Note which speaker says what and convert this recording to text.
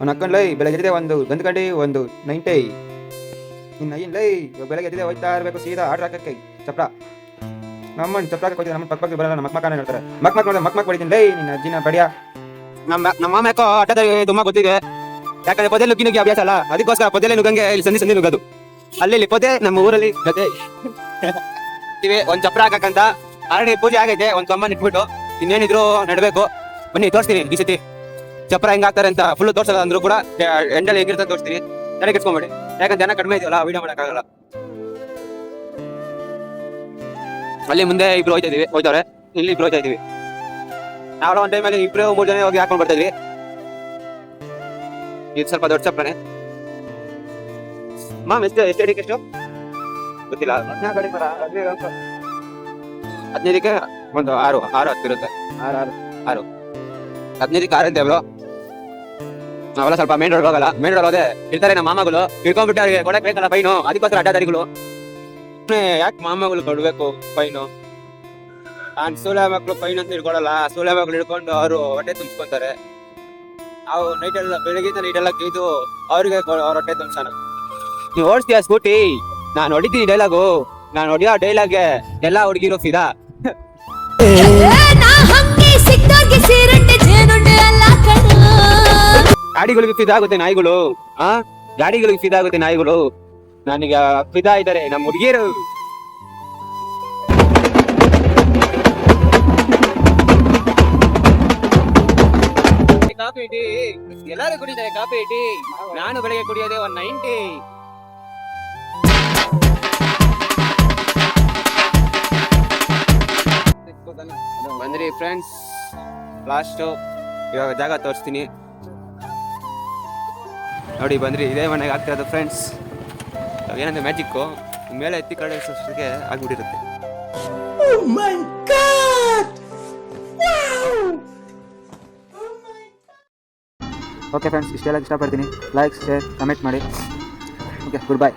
Speaker 1: ಅವ್ನು ಅಕ್ಕನ್ ಲೈ ಬೆಳಗ್ಗೆ ಎದ್ದಿದೆ ಒಂದು ಗಂದು ಗಂಟೆ ಒಂದು 90 ಇನ್ನು ಏನು ಲೈ ಬೆಳಗ್ಗೆ ಎದ್ದಿದೆ ಹೋಗ್ತಾ ಇರಬೇಕು ಸೀದಾ ಆರ್ಡ್ರ್ ಹಾಕಕ್ಕೆ ಚಪ್ರ ನಮ್ಮನ್ನು ಚಪ್ರಾಕ್ಕೆ ಹೋಗ್ತಿದ್ದೆ ನಮ್ಮ ಪಕ್ಕ ಬರಲ್ಲ ನಮ್ಮ ಮಕ್ಕ ಹೇಳ್ತಾರೆ ಮಕ್ ನೋಡಿದ್ರೆ ಮಕ್ ಹೊಡಿತೀನಿ ಲೈ ನಿನ್ನ ಅಜ್ಜಿನ ಬಡಿಯ ನಮ್ಮ ಮಾಮ ಯಾಕೋ ಅಡ್ಡದಲ್ಲಿ ತುಂಬ ಗೊತ್ತಿದೆ ಯಾಕಂದ್ರೆ ಪೊದೆ ನುಗ್ಗಿ ಅಭ್ಯಾಸ ಅಲ್ಲ ಅದಕ್ಕೋಸ್ಕರ ಪೊದೆಲೆ ನುಗ್ಗಂಗೆ ಇಲ್ಲಿ ಸಂಧಿ ನುಗ್ಗದು ಅಲ್ಲಿ ಪೊದೆ ನಮ್ಮ ಊರಲ್ಲಿ ಜೊತೆ ಒಂದು ಚಪ್ರ ಹಾಕಕ್ಕಂತ ಆಲ್ರೆಡಿ ಪೂಜೆ ಆಗೈತೆ ಒಂದು ಕಮ್ಮನ್ ಇಟ್ಬಿಟ್ಟು ಇನ್ನೇನಿದ್ರು ನಡಬೇಕು ಬನ್ನಿ ತೋರಿಸ್ತೀನಿ ಈ ಸತಿ ಚಪ್ರ ಹೆಂಗ್ ಹಾಕ್ತಾರೆ ಅಂತ ಫುಲ್ ತೋರ್ಸಲ್ಲ ಅಂದ್ರು ಕೂಡ ಎಂಡಲ್ಲಿ ಹೆಂಗಿರ್ತ ತೋರಿಸ್ತೀನಿ ತಲೆ ಕೆಡ್ಸ್ಕೊಂಬೇಡಿ ಯಾಕಂದ್ರೆ ಜನ ಕಡಿಮೆ ಇದೆಯಲ್ಲ ವಿಡಿಯೋ ಮಾಡಕ್ಕಾಗಲ್ಲ ಅಲ್ಲಿ ಮುಂದೆ ಇಬ್ರು ಹೋಯ್ತವ್ರೆ ಇಲ್ಲಿ ಇಬ್ರು ಹೋಯ್ತಾ ಇದೀವಿ ನಾವೆಲ್ಲ ಒಂದ್ ಟೈಮಲ್ಲಿ ಇಬ್ರು 3 ಜನ ಹೋಗಿ ಹಾಕೊಂಡ್ ಬರ್ತಾ ಇದ್ವಿ ಇದು ಸ್ವಲ್ಪ ದೊಡ್ಡ ಚಪ್ರನೆ ಮಾಮ್ ಎಷ್ಟು ಅಡಿಕೆ ಎಷ್ಟು ಗೊತ್ತಿಲ್ಲ 15ಕ್ಕೆ ಒಂದು 6 10 ಇರುತ್ತೆ 6 15ಕ್ಕೆ 6 ಅಂತೆ ಬ್ರೋ ನಾವೆಲ್ಲ ಸ್ವಲ್ಪ ಮೇನ್ ರೋಡ್ ಹೋಗಲ್ಲ ಮೇನ್ ರೋಡ್ ಹೋದೆ ಇರ್ತಾರೆ ನಮ್ಮ ಮಾಮಗಳು ಇಳ್ಕೊಂಡ್ಬಿಟ್ಟು ಅವ್ರಿಗೆ ಕೊಡಕ್ ಬೇಕಲ್ಲ ಫೈನು ಅದಕ್ಕೋಸ್ಕರ ಅಡ್ಡದಾರಿಗಳು ಯಾಕೆ ಮಾಮಗಳು ಕೊಡ್ಬೇಕು ಫೈನು ನಾನ್ ಸೂಳೆ ಮಕ್ಳು ಫೈನ್ ಅಂತ ಇಟ್ಕೊಳಲ್ಲ ಸೂಳೆ ಮಕ್ಳು ಹಿಡ್ಕೊಂಡು ಅವರು ಹೊಟ್ಟೆ ತುಂಬಿಸ್ಕೊಂತಾರೆ ನಾವು ನೈಟ್ ಎಲ್ಲ ಬೆಳಗ್ಗೆ ನೈಟ್ ಎಲ್ಲ ಗೀದು ಅವ್ರಿಗೆ ಅವ್ರ ಹೊಟ್ಟೆ ತುಂಬಿಸೋಣ ನೀವು ಓಡಿಸ್ತೀಯ ಸ್ಕೂಟಿ ನಾನು ಹೊಡಿತೀನಿ ಡೈಲಾಗು ನಾನು ಹೊಡಿಯೋ ಡೈಲಾಗ್ಗೆ ಎಲ್ಲ ಹುಡುಗಿರು ಫಿದಾ ಗಾಡಿಗಳಿಗೆ ಫಿದಾ ಆಗುತ್ತೆ ನಾಯಿಗಳು ಗಾಡಿಗಳಿಗೆ ಫಿದಾ ಆಗುತ್ತೆ ನಾಯಿಗಳು ನನಗೆ ಫಿದಾ ಇದ್ದಾರೆ ನಮ್ಮ ಹುಡುಗಿಯರು ಕಾಫಿ ಟೀ ಎಲ್ಲರೂ ಕುಡಿತಾರೆ ಕಾಫಿ ಟೀ ನಾನು ಬೆಳಗ್ಗೆ ಕುಡಿಯೋದೇ 190 ಬಂದ್ರಿ ಫ್ರೆಂಡ್ಸ್ ಲಾಸ್ಟ್ ಇವಾಗ ಜಾಗ ತೋರಿಸ್ತೀನಿ ನೋಡಿ ಬಂದ್ರಿ ಇದೇ ಮನೆಗೆ ಆಗ್ತಿರೋದು ಫ್ರೆಂಡ್ಸ್ ಏನಂದ್ರೆ ಮ್ಯಾಜಿಕ್ಕು ಮೇಲೆ ಎತ್ತಿ ಕಳಿಸೋಷ್ಟಕ್ಕೆ ಆಗ್ಬಿಟ್ಟಿರುತ್ತೆ ಓಕೆ ಫ್ರೆಂಡ್ಸ್ ಇಷ್ಟೆಲ್ಲ ಇಷ್ಟಪಡ್ತೀನಿ ಲೈಕ್ ಶೇರ್ ಕಮೆಂಟ್ ಮಾಡಿ ಓಕೆ ಗುಡ್ ಬೈ